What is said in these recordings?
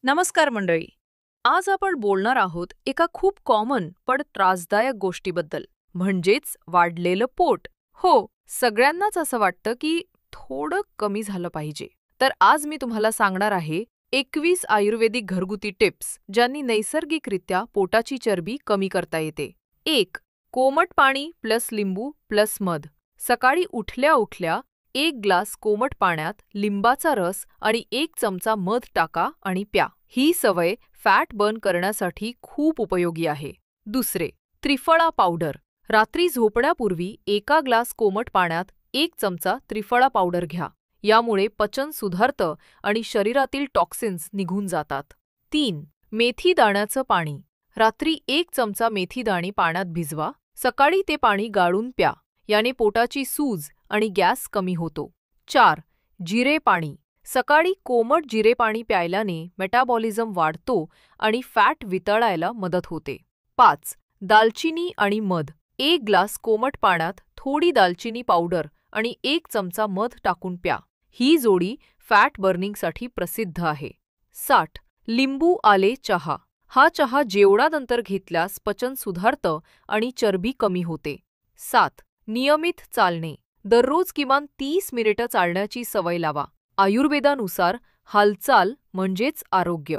नमस्कार मंडळी. आज आपण बोलणार आहोत एका खूप कॉमन पण त्रासदायक गोष्टीबद्दल, म्हणजेच वाढलेलं पोट. हो, सगळ्यांनाच असं वाटतं की थोडं कमी झालं पाहिजे. तर आज मी तुम्हाला सांगणार आहे 21 आयुर्वेदिक घरगुती टिप्स ज्यांनी नैसर्गिकरित्या पोटाची चरबी कमी करता येते. 1. कोमट पाणी प्लस लिंबू प्लस मध. सकाळी उठल्या उठल्या 1 ग्लास कोमट पाण्यात लिंबाचा रस आणि 1 चमचा मध टाका आणि प्या. ही सवय फॅट बर्न करण्यासाठी खूप उपयोगी आहे. दुसरे, त्रिफळा पावडर. रात्री झोपण्यापूर्वी 1 ग्लास कोमट पाण्यात 1 चमचा त्रिफळा पावडर घ्या. यामुळे पचन सुधारतं आणि शरीरातील टॉक्सिन्स निघून जातात. 3. मेथी दाण्याचं पाणी. रात्री 1 चमचा मेथी दाणे पाण्यात भिजवा. सकाळी ते पाणी गाळून प्या. याने पोटाची सूज आणि गॅस कमी होतो. 4. जिरे पाणी. सकाळी कोमट जिरे पाणी प्यायल्याने मेटाबॉलिझम वाढतो आणि फॅट वितळायला मदत होते. 5. दालचिनी आणि मध. 1 ग्लास कोमट पाण्यात थोडी दालचिनी पावडर आणि 1 चमचा मध टाकून प्या. ही जोडी फॅट बर्निंगसाठी प्रसिद्ध आहे. 7. लिंबू आले चहा. हा चहा जेवणानंतर घेतल्यास पचन सुधारतं आणि चरबी कमी होते. 7. नियमित चालणे. दररोज किमान 30 मिनिटं चालण्याची सवय लावा. आयुर्वेदानुसार हालचाल म्हणजेच आरोग्य.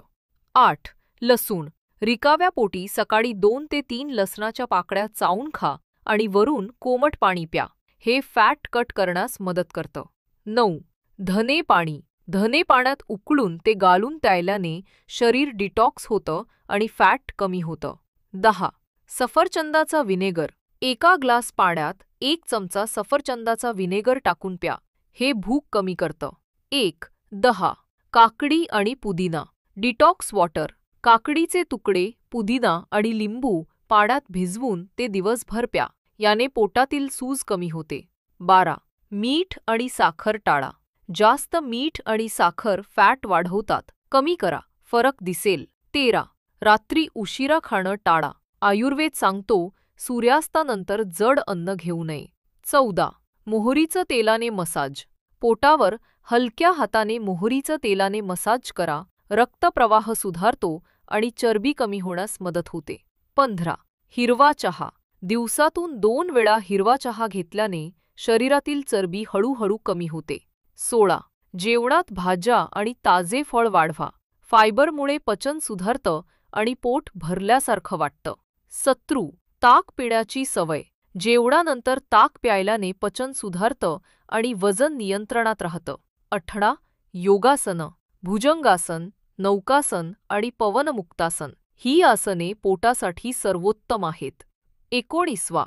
8. लसूण. रिकाव्या पोटी सकाळी 2 ते 3 लसणाच्या पाकळ्या चावून खा आणि वरून कोमट पाणी प्या. हे फॅट कट करण्यास मदत करतं. 9. धने पाणी. धने पाण्यात उकळून ते गाळून प्यायल्याने शरीर डिटॉक्स होतं आणि फॅट कमी होतं. 10. सफरचंदाचा व्हिनेगर. 1 ग्लास पाण्यात 1 चमचा सफरचंदाचा व्हिनेगर टाकून प्या. हे भूक कमी करतं. 1. 10. काकडी आणि पुदिना. Detox water. काकडीचे तुकडे, पुदिना आणि लिंबू पाण्यात भिजवून ते दिवसभर प्या. याने पोटातील सूज कमी होते. 12. मीठ आणि साखर टाळा. जास्त मीठ आणि साखर फॅट वाढवतात. कमी करा, फरक दिसेल. 13. रात्री उशिरा खाणं टाळा. आयुर्वेद सांगतो सूर्यास्तानंतर जड अन्न घेऊ नये. 14. मोहरीचं तेलाने मसाज. पोटावर हलक्या हाताने मोहरीचं तेलाने मसाज करा. रक्तप्रवाह सुधारतो आणि चरबी कमी होण्यास मदत होते. 15. हिरवा चहा. दिवसातून 2 वेळा हिरवा चहा घेतल्याने शरीरातील चरबी हळूहळू कमी होते. 16. जेवणात भाज्या आणि ताजे फळ वाढवा. फायबरमुळे पचन सुधारतं आणि पोट भरल्यासारखं वाटतं. 17. ताक पिण्याची सवय. जेवणानंतर ताक प्यायल्याने पचन सुधारतं आणि वजन नियंत्रणात राहतं. 18. योगासनं. भुजंगासन, नौकासन आणि पवनमुक्तासन. ही आसने पोटासाठी सर्वोत्तम आहेत. 19.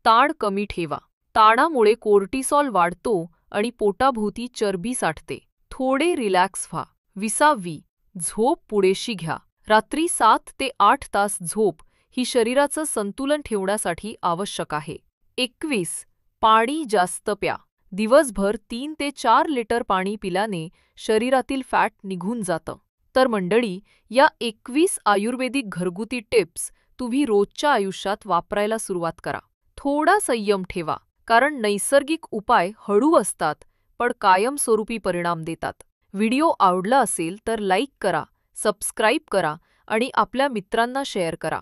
ताण कमी ठेवा. ताणामुळे कोर्टिसॉल वाढतो आणि पोटाभोवती चरबी साठते. थोडे रिलॅक्स व्हा. 20. झोप पुरेशी घ्या. रात्री 7 ते 8 तास झोप ही शरीराचं संतुलन ठेवण्यासाठी आवश्यक आहे. 21. पाणी जास्त प्या. दिवसभर 3 ते 4 लिटर पाणी पिल्याने शरीरातील फॅट निघून जातं. तर मंडळी, या 21 आयुर्वेदिक घरगुती टिप्स तुम्ही रोजच्या आयुष्यात वापरायला सुरुवात करा. थोडा संयम ठेवा, कारण नैसर्गिक उपाय हळू असतात पण कायमस्वरूपी परिणाम देतात. व्हिडिओ आवडला असेल तर लाईक करा, सबस्क्राईब करा आणि आपल्या मित्रांना शेअर करा.